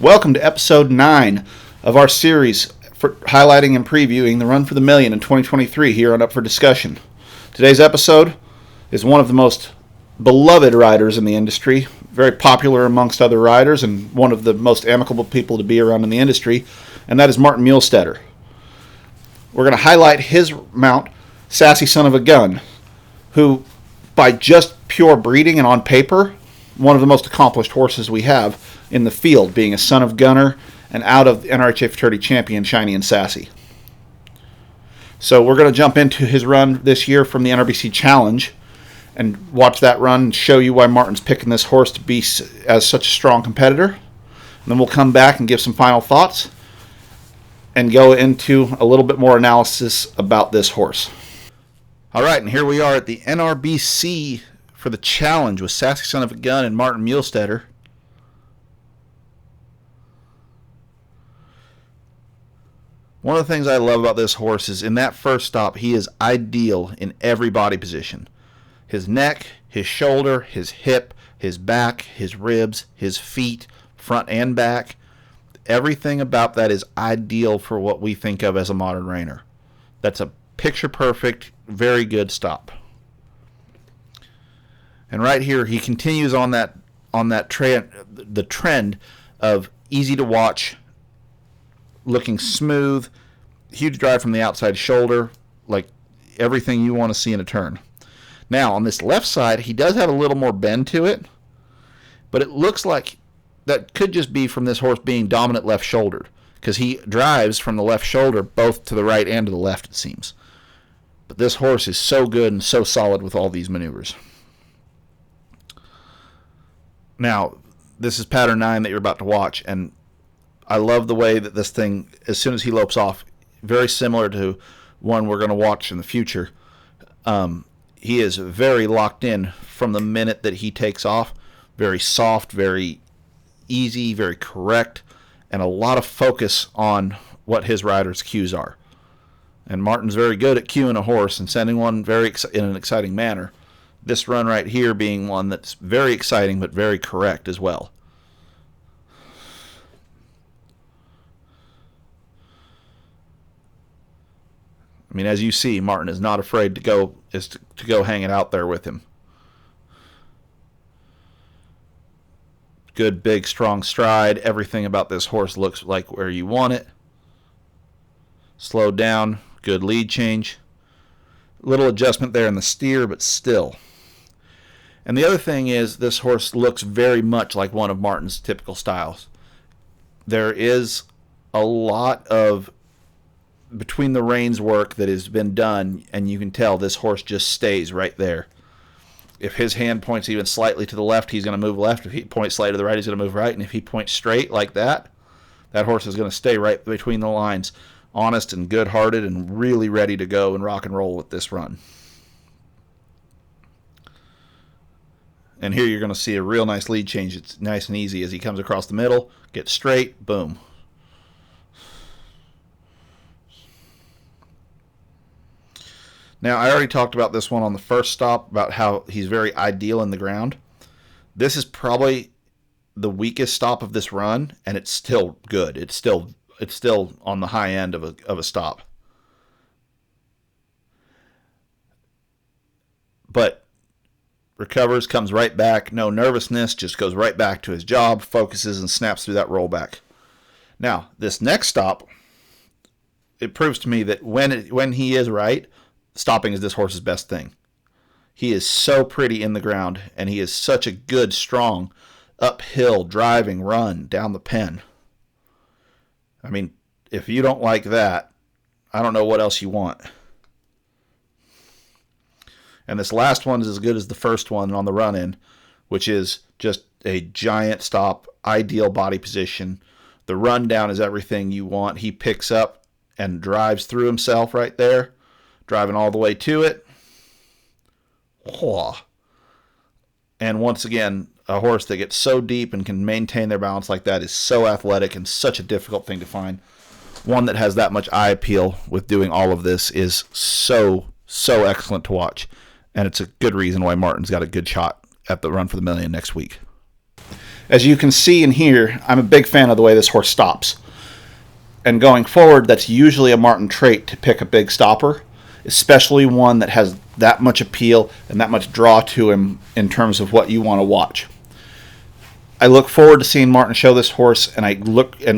Welcome to episode 9 of our series for highlighting and previewing the Run for the Million in 2023 here on Up for Discussion. Today's episode is one of the most beloved riders in the industry, very popular amongst other riders, and one of the most amicable people to be around in the industry, and that is Martin Muehlstaetter. We're going to highlight his mount, Sassy Son of a Gun, who, by just pure breeding and on paper, one of the most accomplished horses we have in the field, being a son of Gunner and out of the NRHA Fraternity champion, Shiny and Sassy. So we're going to jump into his run this year from the NRBC Challenge and watch that run and show you why Martin's picking this horse to be as such a strong competitor. And then we'll come back and give some final thoughts and go into a little bit more analysis about this horse. All right, and here we are at the NRBC for the Challenge with Sassy Son of a Gun and Martin Muehlstaetter. One of the things I love about this horse is in that first stop, he is ideal in every body position. His neck, his shoulder, his hip, his back, his ribs, his feet, front and back. Everything about that is ideal for what we think of as a modern reiner. That's a picture-perfect, very good stop. And right here, he continues on that trend, the trend of easy to watch, looking smooth, huge drive from the outside shoulder, like everything you want to see in a turn. Now, on this left side, he does have a little more bend to it, but it looks like that could just be from this horse being dominant left-shouldered, because he drives from the left shoulder both to the right and to the left, it seems. But this horse is so good and so solid with all these maneuvers. Now, this is pattern 9 that you're about to watch, and I love the way that this thing, as soon as he lopes off, very similar to one we're going to watch in the future. He is very locked in from the minute that he takes off. Very soft, very easy, very correct, and a lot of focus on what his rider's cues are. And Martin's very good at cueing a horse and sending one in an exciting manner. This run right here being one that's very exciting but very correct as well. I mean, as you see, Martin is not afraid to go hang it out there with him. Good, big, strong stride. Everything about this horse looks like where you want it. Slowed down. Good lead change. Little adjustment there in the steer, but still. And the other thing is this horse looks very much like one of Martin's typical styles. There is a lot of between the reins work that has been done, and you can tell this horse just stays right there. If his hand points even slightly to the left, he's going to move left. If he points slightly to the right, he's going to move right. And if he points straight like that, that horse is going to stay right between the lines, honest and good-hearted and really ready to go and rock and roll with this run. And here you're going to see a real nice lead change. It's nice and easy as he comes across the middle, gets straight, boom. Now, I already talked about this one on the first stop, about how he's very ideal in the ground. This is probably the weakest stop of this run, and it's still good. It's still on the high end of a stop. But recovers, comes right back, no nervousness, just goes right back to his job, focuses, and snaps through that rollback. Now, this next stop, it proves to me that when he is right, stopping is this horse's best thing. He is so pretty in the ground, and he is such a good, strong, uphill, driving run down the pen. I mean, if you don't like that, I don't know what else you want. And this last one is as good as the first one on the run-in, which is just a giant stop, ideal body position. The rundown is everything you want. He picks up and drives through himself right there, driving all the way to it. And once again, a horse that gets so deep and can maintain their balance like that is so athletic and such a difficult thing to find. One that has that much eye appeal with doing all of this is so excellent to watch. And it's a good reason why Martin's got a good shot at the Run for the Million next week. As you can see and hear, I'm a big fan of the way this horse stops. And going forward, that's usually a Martin trait to pick a big stopper, especially one that has that much appeal and that much draw to him in terms of what you want to watch. I look forward to seeing Martin show this horse, and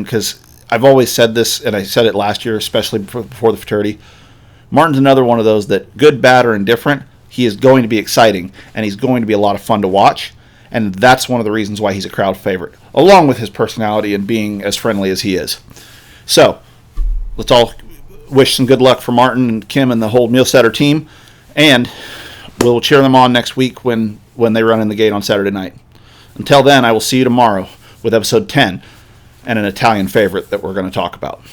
because I've always said this, and I said it last year, especially before the futurity, Martin's another one of those that, good, bad, or indifferent, he is going to be exciting, and he's going to be a lot of fun to watch, and that's one of the reasons why he's a crowd favorite, along with his personality and being as friendly as he is. So, let's all wish some good luck for Martin and Kim and the whole Muehlstaetter team, and we'll cheer them on next week when they run in the gate on Saturday night. Until then, I will see you tomorrow with episode 10 and an Italian favorite that we're going to talk about.